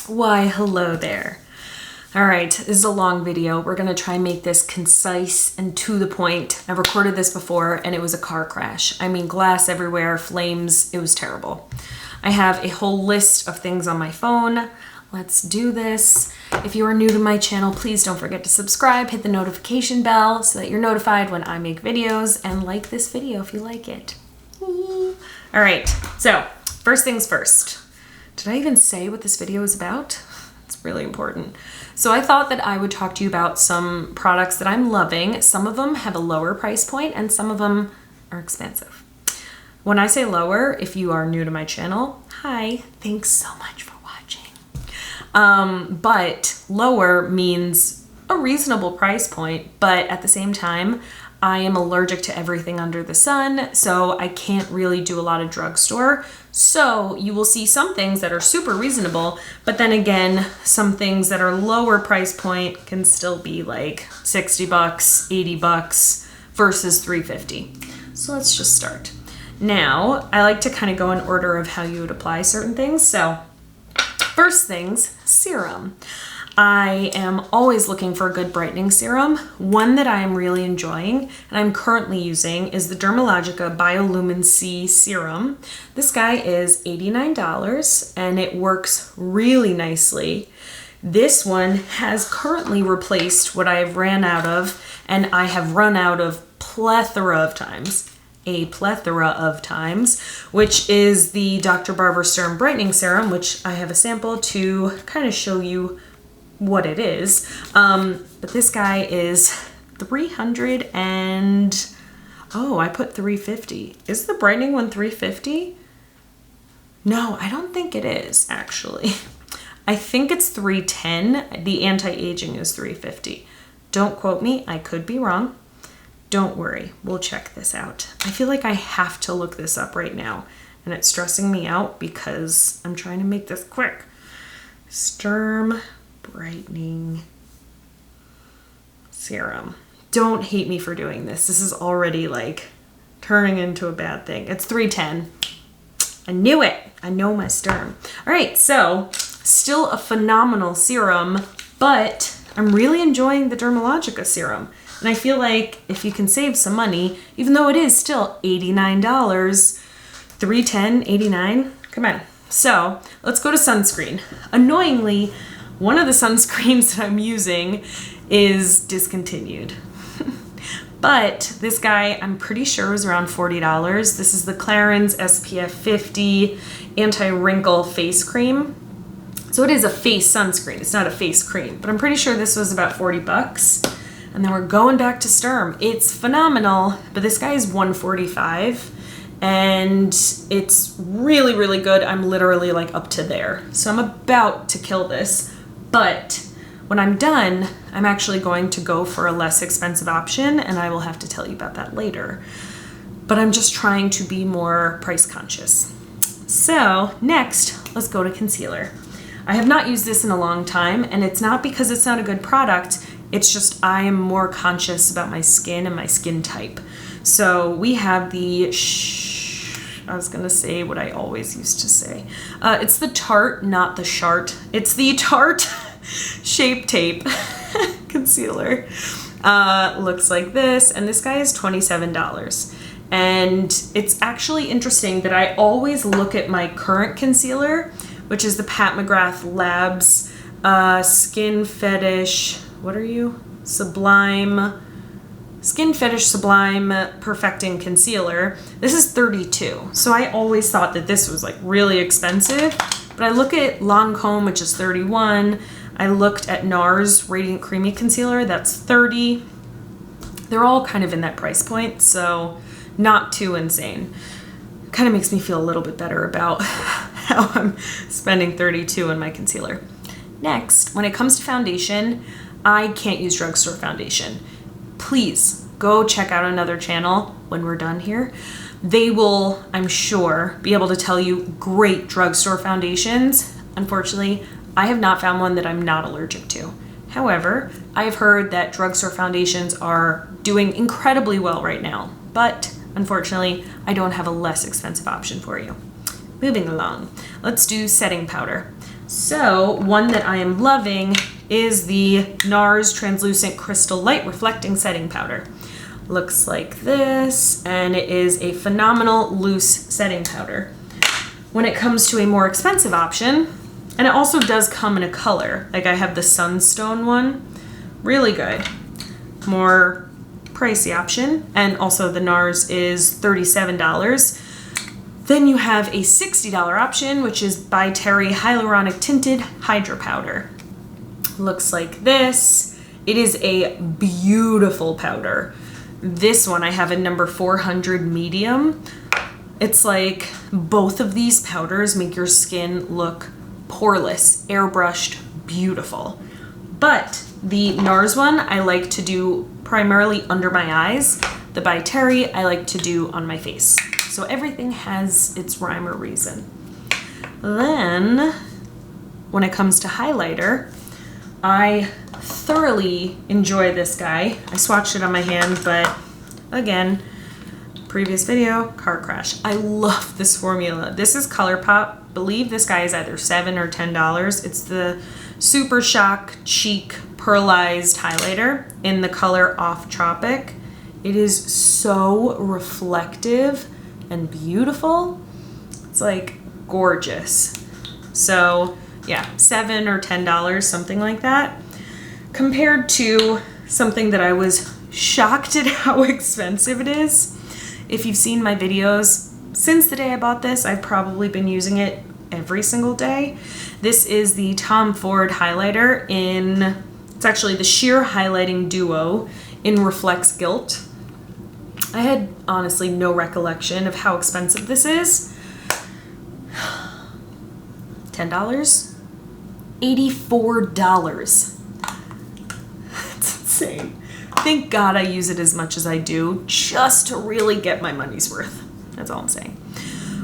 Why, hello there. All right, this is a long video. We're gonna try and make this concise and to the point. I've recorded this before and it was a car crash. I mean, glass everywhere, flames, it was terrible. I have a whole list of things on my phone. Let's do this. If you are new to my channel, please don't forget to subscribe, hit the notification bell so that you're notified when I make videos, and like this video if you like it. All right, so first things first. Did I even say what this video is about? It's really important. So I thought that I would talk to you about some products that I'm loving. Some of them have a lower price point and some of them are expensive. When I say lower, if you are new to my channel, hi, thanks so much for watching. But lower means a reasonable price point, but at the same time, I am allergic to everything under the sun, so I can't really do a lot of drugstore. So you will see some things that are super reasonable, but then again, some things that are lower price point can still be like 60 bucks, 80 bucks versus 350. So let's just start. Now, I like to kind of go in order of how you would apply certain things. So first things, serum. I am always looking for a good brightening serum. One that I am really enjoying and I'm currently using is the Dermalogica Biolumin C serum. This guy is $89 and it works really nicely. This one has currently replaced what I have ran out of, and I have run out of a plethora of times, which is the Dr. Barber Sturm Brightening Serum, which I have a sample to kind of show you what it is. But this guy is 300 and, oh, I put 350. Is the brightening one 350? No, I don't think it is actually. I think it's 310. The anti-aging is 350. Don't quote me, I could be wrong. Don't worry, we'll check this out. I feel like I have to look this up right now and it's stressing me out because I'm trying to make this quick. Sturm Brightening Serum. Don't hate me for doing this. This is already like turning into a bad thing. It's 310. I knew it. I know my Sturm. All right, so still a phenomenal serum, but I'm really enjoying the Dermalogica serum. And I feel like if you can save some money, even though it is still $89, 310, 89, come on. So let's go to sunscreen. Annoyingly, one of the sunscreens that I'm using is discontinued. But this guy, I'm pretty sure was around $40. This is the Clarins SPF 50 Anti-Wrinkle Face Cream. So it is a face sunscreen. It's not a face cream, but I'm pretty sure this was about 40 bucks. And then we're going back to Sturm. It's phenomenal, but this guy is $145 and it's really, really good. I'm literally like up to there. So I'm about to kill this. But when I'm done, I'm actually going to go for a less expensive option, and I will have to tell you about that later. But I'm just trying to be more price conscious. So next, let's go to concealer. I have not used this in a long time, and it's not because it's not a good product, it's just I am more conscious about my skin and my skin type. So we have the I was gonna say what I always used to say. It's the Tarte, not the Shart. It's the Tarte Shape Tape concealer. Looks like this, and this guy is $27. And it's actually interesting that I always look at my current concealer, which is the Pat McGrath Labs Skin Fetish, what are you? Skin Fetish Sublime Perfecting Concealer. This is $32. So I always thought that this was like really expensive, but I look at Lancome, which is $31. I looked at NARS Radiant Creamy Concealer, that's $30. They're all kind of in that price point, so not too insane. Kind of makes me feel a little bit better about how I'm spending $32 on my concealer. Next, when it comes to foundation, I can't use drugstore foundation. Please go check out another channel when we're done here. They will, I'm sure, be able to tell you great drugstore foundations. Unfortunately, I have not found one that I'm not allergic to. However, I've heard that drugstore foundations are doing incredibly well right now, but unfortunately, I don't have a less expensive option for you. Moving along, let's do setting powder. So one that I am loving is the NARS Translucent Crystal Light Reflecting Setting Powder. Looks like this, and it is a phenomenal loose setting powder. When it comes to a more expensive option, and it also does come in a color, like I have the Sunstone one, really good. More pricey option, and also the NARS is $37. Then you have a $60 option, which is by Terry Hyaluronic Tinted Hydra Powder. Looks like this. It is a beautiful powder. This one I have in number 400 medium. It's like both of these powders make your skin look poreless, airbrushed, beautiful. But the NARS one I like to do primarily under my eyes. The By Terry I like to do on my face. So everything has its rhyme or reason. Then when it comes to highlighter, I thoroughly enjoy this guy. I swatched it on my hand, but again, previous video, car crash. I love this formula. This is ColourPop. I believe this guy is either $7 or $10. It's the Super Shock Cheek Pearlized Highlighter in the color Off Tropic. It is so reflective and beautiful. It's like gorgeous. So yeah, $7 or $10, something like that. Compared to something that I was shocked at how expensive it is. If you've seen my videos, since the day I bought this, I've probably been using it every single day. This is the Tom Ford highlighter in, it's actually the Sheer Highlighting Duo in Reflects Gilt. I had honestly no recollection of how expensive this is. $10? $84. That's insane. Thank God I use it as much as I do just to really get my money's worth. That's all I'm saying.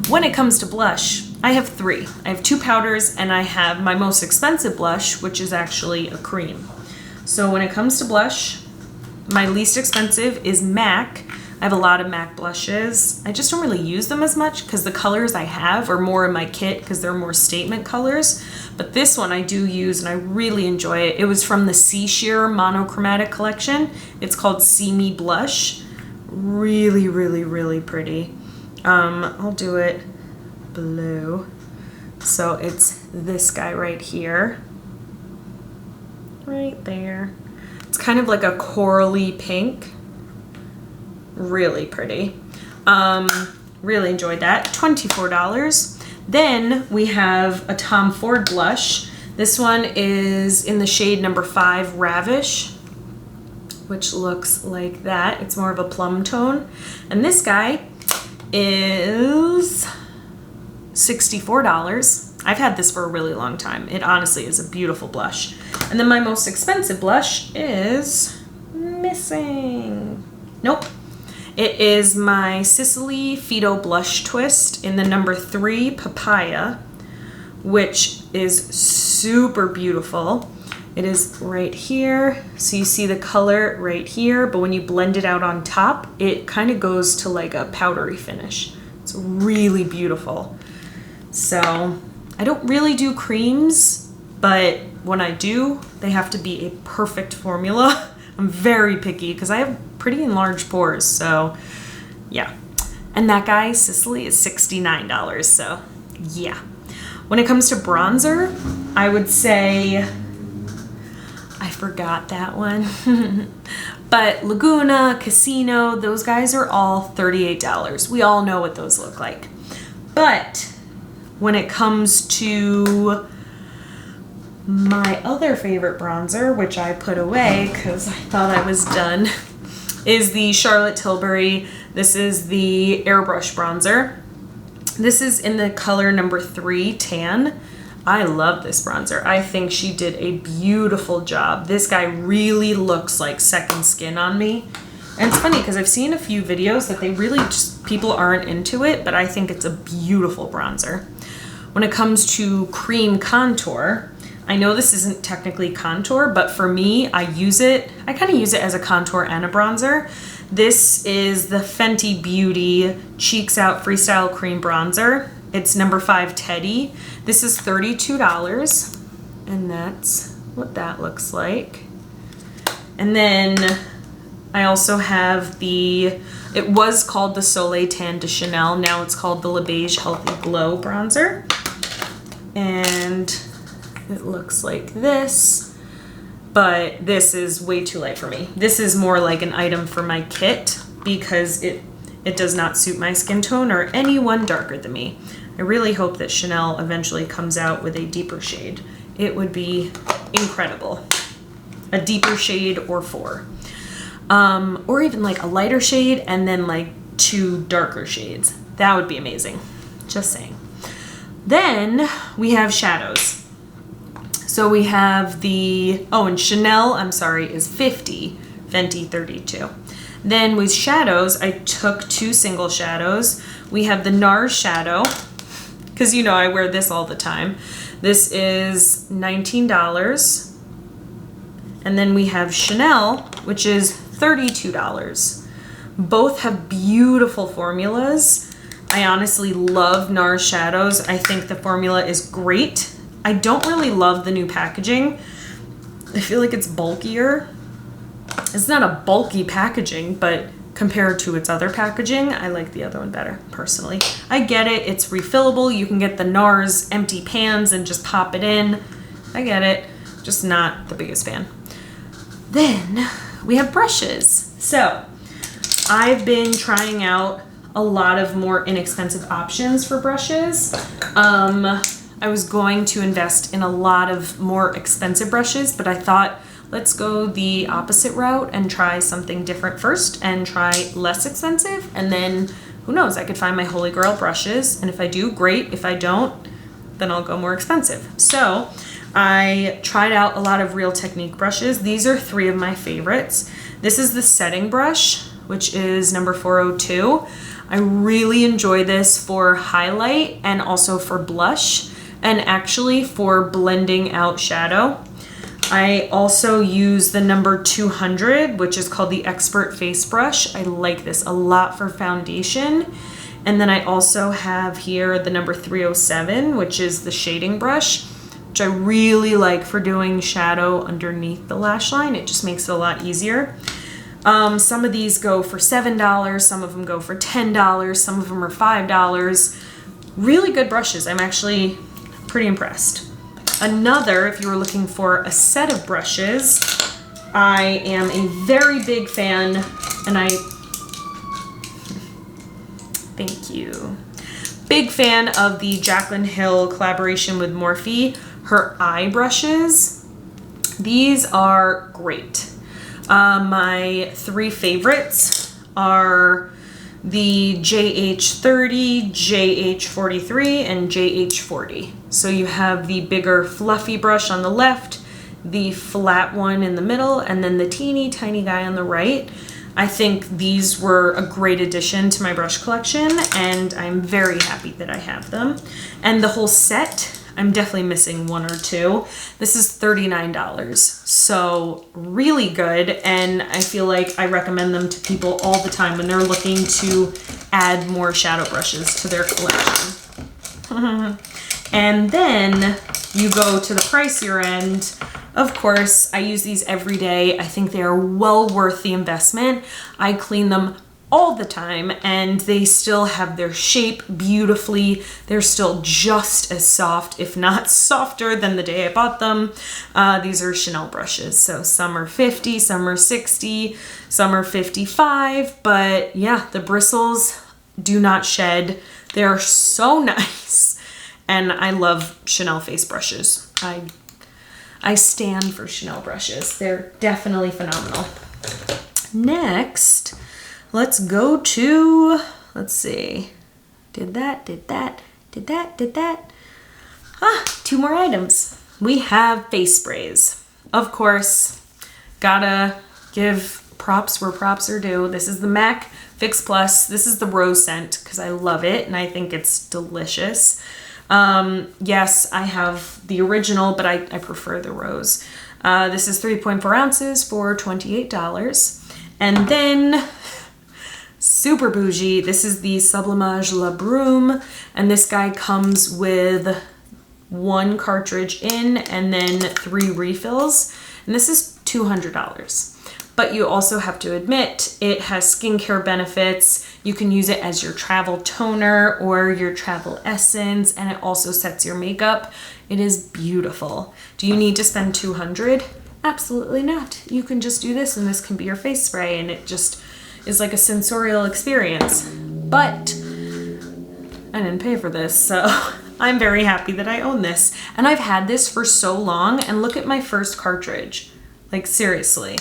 When it comes to blush, I have three. I have two powders and I have my most expensive blush, which is actually a cream. So when it comes to blush, my least expensive is MAC. I have a lot of MAC blushes. I just don't really use them as much because the colors I have are more in my kit because they're more statement colors. But this one I do use and I really enjoy it. It was from the Sea Sheer Monochromatic collection. It's called See Me Blush. Really, really, really pretty. I'll do it blue. So it's this guy right here. Right there. It's kind of like a corally pink. Really pretty. Really enjoyed that. $24. Then we have a Tom Ford blush. This one is in the shade number 5, Ravish, which looks like that. It's more of a plum tone. And this guy is $64. I've had this for a really long time. It honestly is a beautiful blush. And then my most expensive blush is missing. Nope. It is my Sicily Fido Blush Twist in the number 3 Papaya, which is super beautiful. It is right here. So you see the color right here, but when you blend it out on top, it kind of goes to like a powdery finish. It's really beautiful. So I don't really do creams, but when I do, they have to be a perfect formula. I'm very picky because I have pretty enlarged pores, so yeah. And that guy, Sicily, is $69, so yeah. When it comes to bronzer, I would say, I forgot that one, but Laguna, Casino, those guys are all $38. We all know what those look like. But when it comes to my other favorite bronzer, which I put away because I thought I was done, is the Charlotte Tilbury. This is the Airbrush bronzer. This is in the color number 3, Tan. I love this bronzer. I think she did a beautiful job. This guy really looks like second skin on me. And it's funny because I've seen a few videos that they really just, people aren't into it, but I think it's a beautiful bronzer. When it comes to cream contour, I know this isn't technically contour, but for me, I kind of use it as a contour and a bronzer. This is the Fenty Beauty Cheeks Out Freestyle Cream Bronzer. It's number 5 Teddy. This is $32, and that's what that looks like. And then I also have it was called the Soleil Tan de Chanel. Now it's called the Le Beige Healthy Glow Bronzer. And it looks like this, but this is way too light for me. This is more like an item for my kit because it does not suit my skin tone or anyone darker than me. I really hope that Chanel eventually comes out with a deeper shade. It would be incredible. A deeper shade or 4. Or even like a lighter shade and then like 2 darker shades. That would be amazing. Just saying. Then we have shadows. So we have and Chanel, I'm sorry, is 50, Fenty 32. Then with shadows, I took 2 single shadows. We have the NARS shadow, because you know I wear this all the time. This is $19. And then we have Chanel, which is $32. Both have beautiful formulas. I honestly love NARS shadows. I think the formula is great. I don't really love the new packaging. I feel like it's bulkier. It's not a bulky packaging, but compared to its other packaging, I like the other one better, personally. I get it. It's refillable. You can get the NARS empty pans and just pop it in. I get it. Just not the biggest fan. Then we have brushes. So I've been trying out a lot of more inexpensive options for brushes. I was going to invest in a lot of more expensive brushes, but I thought let's go the opposite route and try something different first and try less expensive. And then who knows, I could find my holy grail brushes. And if I do, great. If I don't, then I'll go more expensive. So I tried out a lot of Real Technique brushes. These are 3 of my favorites. This is the setting brush, which is number 402. I really enjoy this for highlight and also for blush and actually for blending out shadow. I also use the number 200, which is called the Expert Face Brush. I like this a lot for foundation. And then I also have here the number 307, which is the shading brush, which I really like for doing shadow underneath the lash line. It just makes it a lot easier. Some of these go for $7, some of them go for $10, some of them are $5. Really good brushes. I'm actually pretty impressed. Another, if you were looking for a set of brushes, I am a very big fan, and thank you. Big fan of the Jaclyn Hill collaboration with Morphe, her eye brushes. These are great. My 3 favorites are the JH30, JH43, and JH40. So you have the bigger fluffy brush on the left, the flat one in the middle, and then the teeny tiny guy on the right. I think these were a great addition to my brush collection, and I'm very happy that I have them. And the whole set, I'm definitely missing 1 or 2. This is $39, so really good, and I feel like I recommend them to people all the time when they're looking to add more shadow brushes to their collection. And then you go to the pricier end. Of course, I use these every day. I think they are well worth the investment. I clean them all the time and they still have their shape beautifully. They're still just as soft, if not softer than the day I bought them. These are Chanel brushes. So some are 50, some are 60, some are 55, but yeah, the bristles do not shed. They're so nice. And I love Chanel face brushes. I stand for Chanel brushes. They're definitely phenomenal. Next, let's go to, let's see. Did that. 2 more items. We have face sprays. Of course, gotta give props where props are due. This is the MAC Fix Plus. This is the rose scent because I love it and I think it's delicious. Yes, I have the original, but I prefer the rose. This is 3.4 ounces for $28. And then super bougie. This is the Sublimage La Brume, and this guy comes with 1 cartridge in and then 3 refills, and this is $200. But you also have to admit it has skincare benefits. You can use it as your travel toner or your travel essence, and it also sets your makeup. It is beautiful. Do you need to spend $200? Absolutely not. You can just do this, and this can be your face spray, and it just is like a sensorial experience. But I didn't pay for this, so I'm very happy that I own this. And I've had this for so long, and look at my first cartridge. Like, seriously,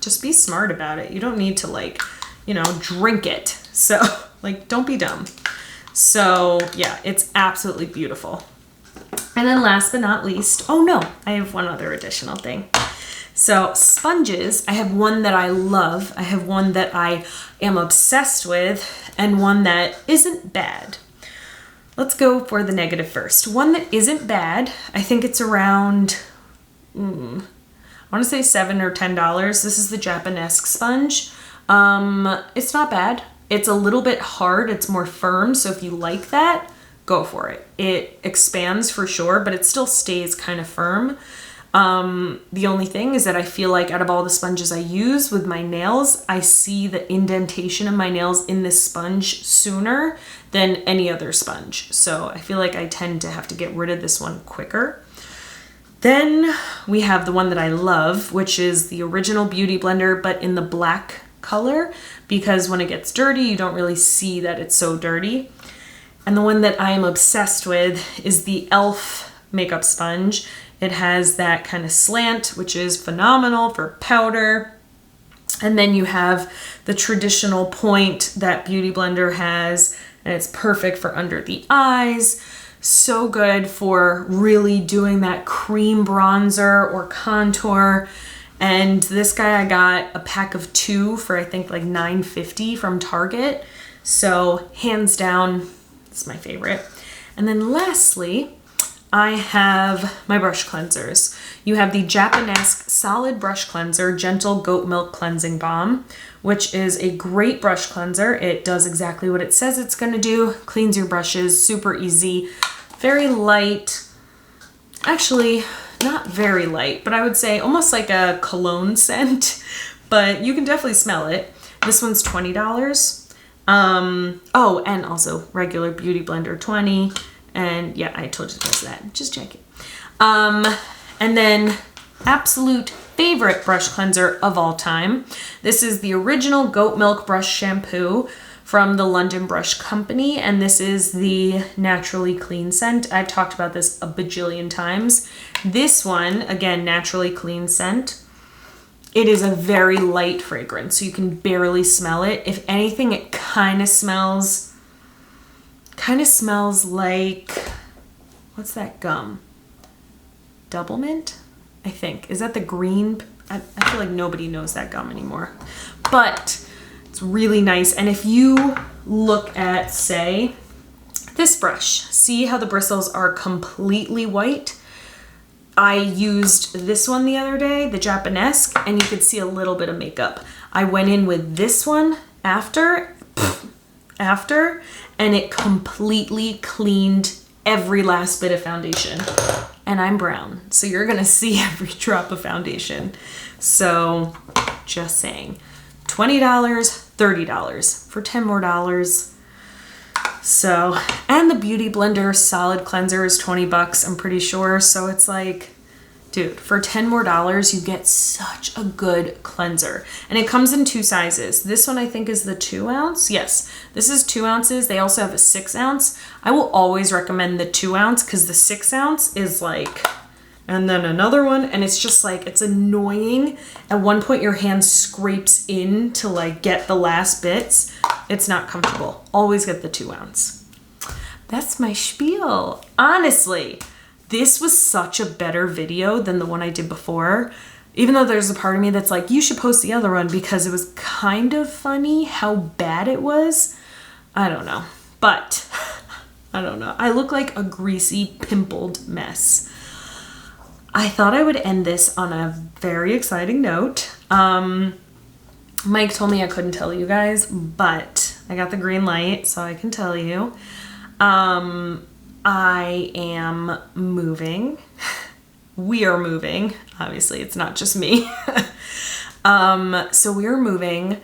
just be smart about it. You don't need to, like, you know, drink it. So, like, don't be dumb. So, yeah, it's absolutely beautiful. And then last but not least, oh no, I have one other additional thing. So sponges, I have one that I love, I have one that I am obsessed with, and one that isn't bad. Let's go for the negative first. One that isn't bad, I think it's around, I want to say $7 or $10. This is the Japanesque sponge. It's not bad. It's a little bit hard, it's more firm, so if you like that, go for it. It expands for sure, but it still stays kind of firm. The only thing is that I feel like out of all the sponges I use with my nails, I see the indentation of my nails in this sponge sooner than any other sponge. So I feel like I tend to have to get rid of this one quicker. Then we have the one that I love, which is the original Beauty Blender, but in the black color, because when it gets dirty, you don't really see that it's so dirty. And the one that I am obsessed with is the e.l.f. makeup sponge. It has that kind of slant, which is phenomenal for powder. And then you have the traditional point that Beauty Blender has, and it's perfect for under the eyes. So good for really doing that cream bronzer or contour. And this guy, I got a pack of 2 for I think like $9.50 from Target. So hands down, it's my favorite. And then lastly, I have my brush cleansers. You have the Japanesque Solid Brush Cleanser Gentle Goat Milk Cleansing Balm, which is a great brush cleanser. It does exactly what it says it's gonna do. Cleans your brushes, super easy, very light. Actually, not very light, but I would say almost like a cologne scent, but you can definitely smell it. This one's $20. Oh, and also regular Beauty Blender 20. And yeah, I told you the rest of that. Just check it. And then absolute favorite brush cleanser of all time. This is the original Goat Milk Brush Shampoo from the London Brush Company. And this is the Naturally Clean scent. I've talked about this a bajillion times. This one, again, Naturally Clean scent. It is a very light fragrance, so you can barely smell it. If anything, it kind of smells like, what's that gum? Double Mint, I think. Is that the green? I feel like nobody knows that gum anymore. But it's really nice. And if you look at, say, this brush, see how the bristles are completely white? I used this one the other day, the Japanesque, and you could see a little bit of makeup. I went in with this one after, and it completely cleaned every last bit of foundation. And I'm brown, so you're gonna see every drop of foundation. So just saying, $20, $30 for $10 more. So, and the Beauty Blender Solid Cleanser is $20, I'm pretty sure. So it's like, dude, for $10 more, you get such a good cleanser. And it comes in 2 sizes. This one I think is the 2 ounce. Yes, this is 2 ounces. They also have a 6 ounce. I will always recommend the 2 ounce because the 6 ounce is like, and then another one, and it's just like, it's annoying. At one point your hand scrapes in to like get the last bits. It's not comfortable. Always get the 2 ounce. That's my spiel. Honestly, this was such a better video than the one I did before. Even though there's a part of me that's like, you should post the other one because it was kind of funny how bad it was. I don't know. But, I don't know. I look like a greasy, pimpled mess. I thought I would end this on a very exciting note. Mike told me I couldn't tell you guys, but I got the green light, so I can tell you. I am moving. We are moving. Obviously, it's not just me. So we are moving.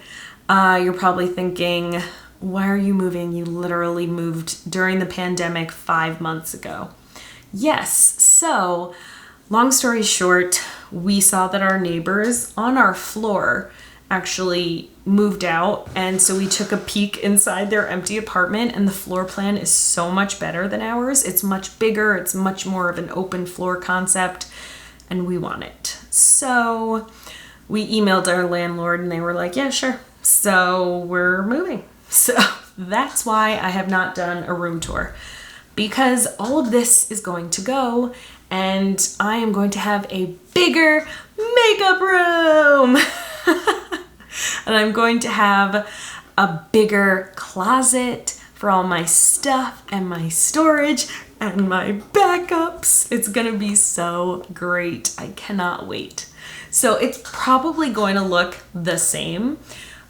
You're probably thinking, why are you moving? You literally moved during the pandemic 5 months ago. Yes. So long story short, we saw that our neighbors on our floor actually moved out, and so we took a peek inside their empty apartment, and the floor plan is so much better than ours. It's much bigger, it's much more of an open floor concept, and we want it. So we emailed our landlord and they were like, yeah, sure. So we're moving. So that's why I have not done a room tour, because all of this is going to go and I am going to have a bigger makeup room. And I'm going to have a bigger closet for all my stuff and my storage and my backups. It's gonna be so great. I cannot wait. So it's probably going to look the same,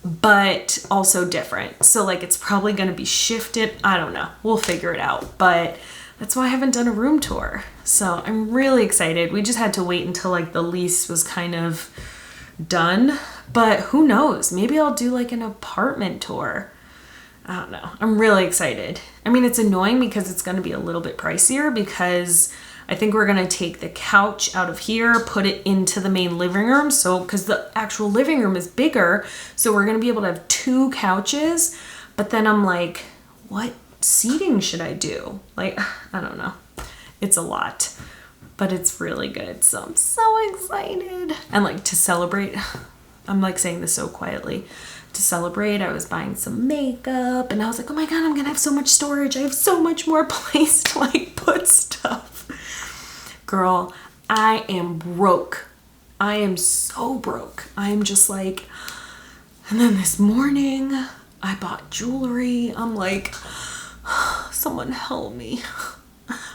but also different. So like it's probably gonna be shifted. I don't know. We'll figure it out. But that's why I haven't done a room tour. So I'm really excited. We just had to wait until like the lease was kind of done, but who knows? Maybe I'll do like an apartment tour. I don't know. I'm really excited. I mean, it's annoying because it's going to be a little bit pricier, because I think we're going to take the couch out of here, put it into the main living room. So, because the actual living room is bigger, so we're going to be able to have 2 couches. But then I'm like, what seating should I do? Like, I don't know. It's a lot, but it's really good. So I'm so excited. And like to celebrate, I'm like saying this so quietly. To celebrate, I was buying some makeup and I was like, oh my God, I'm gonna have so much storage. I have so much more place to like put stuff. Girl, I am broke. I am so broke. I'm just like, and then this morning I bought jewelry. I'm like, someone help me.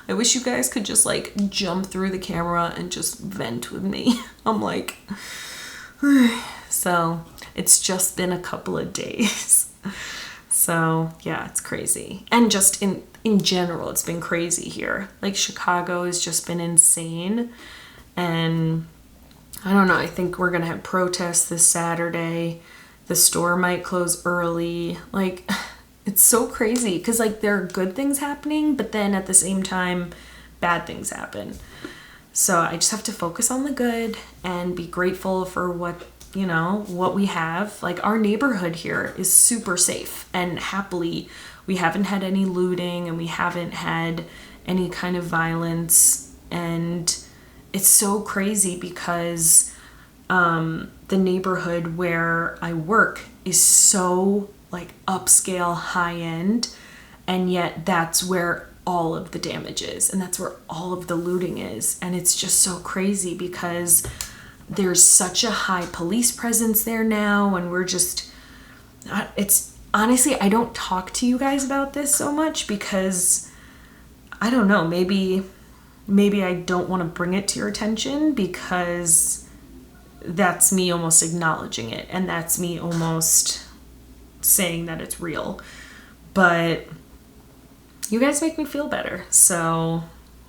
I wish you guys could just like jump through the camera and just vent with me. I'm like, so it's just been a couple of days. So yeah, it's crazy. And just in general, it's been crazy here. Like Chicago has just been insane. And I don't know, I think we're gonna have protests this Saturday. The store might close early. Like, it's so crazy because like there are good things happening, but then at the same time, bad things happen. So I just have to focus on the good and be grateful for what we have. Like our neighborhood here is super safe, and happily we haven't had any looting and we haven't had any kind of violence. And it's so crazy because the neighborhood where I work is so like upscale, high end, and yet that's where all of the damage is and that's where all of the looting is. And it's just so crazy because there's such a high police presence there now, and we're just, it's honestly, I don't talk to you guys about this so much because I don't know, maybe I don't want to bring it to your attention because that's me almost acknowledging it and that's me almost saying that it's real. But you guys make me feel better. So,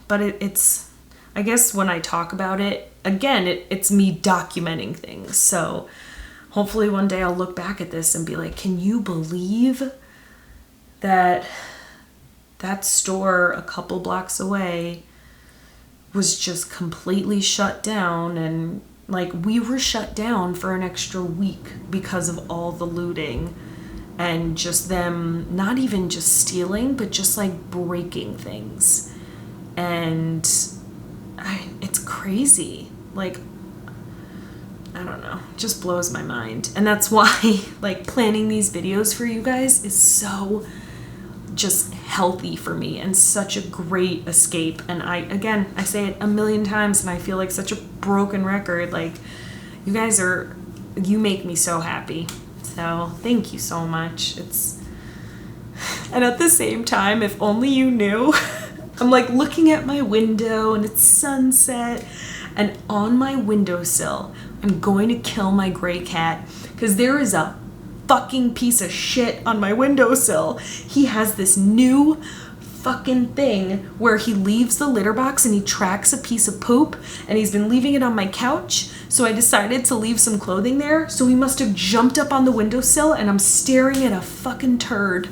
but it's, I guess when I talk about it, again, it's me documenting things. So hopefully one day I'll look back at this and be like, can you believe that that store a couple blocks away was just completely shut down? And like we were shut down for an extra week because of all the looting and just them not even just stealing, but just like breaking things. And it's crazy. Like, I don't know, just blows my mind. And that's why like planning these videos for you guys is so just healthy for me and such a great escape. And I say it a million times and I feel like such a broken record. Like you guys you make me so happy. So thank you so much. And at the same time, if only you knew, I'm like looking at my window and it's sunset And on my windowsill, I'm going to kill my gray cat because there is a fucking piece of shit on my windowsill. He has this new fucking thing where he leaves the litter box and he tracks a piece of poop, and he's been leaving it on my couch. So I decided to leave some clothing there. So he must have jumped up on the windowsill, and I'm staring at a fucking turd.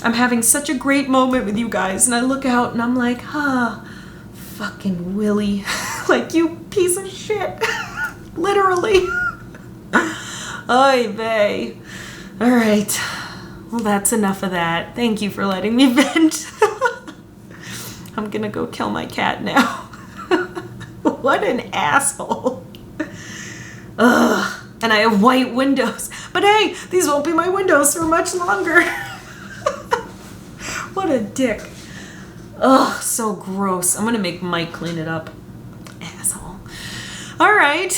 I'm having such a great moment with you guys, and I look out and I'm like, fucking Willie. Like, you piece of shit. Literally. Oy vey. All right. Well, that's enough of that. Thank you for letting me vent. I'm gonna go kill my cat now. What an asshole. Ugh. And I have white windows. But hey, these won't be my windows for much longer. What a dick. Ugh, so gross. I'm gonna make Mike clean it up. Asshole. All right.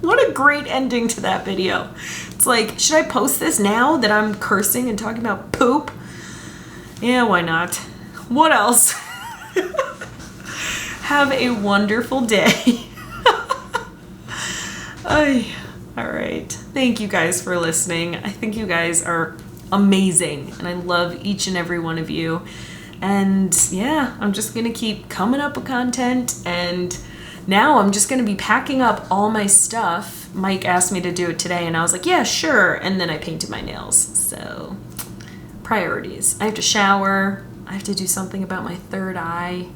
What a great ending to that video. It's like, should I post this now that I'm cursing and talking about poop? Yeah, why not? What else? Have a wonderful day. All right. Thank you guys for listening. I think you guys are amazing, and I love each and every one of you. And yeah, I'm just gonna keep coming up with content, and now I'm just gonna be packing up all my stuff. Mike asked me to do it today, and I was like, yeah, sure. And then I painted my nails. So priorities. I have to shower. I have to do something about my third eye.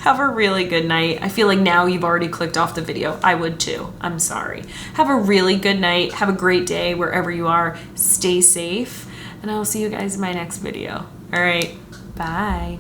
Have a really good night. I feel like now you've already clicked off the video. I would too. I'm sorry. Have a really good night. Have a great day wherever you are. Stay safe, and I will see you guys in my next video. All right. Bye.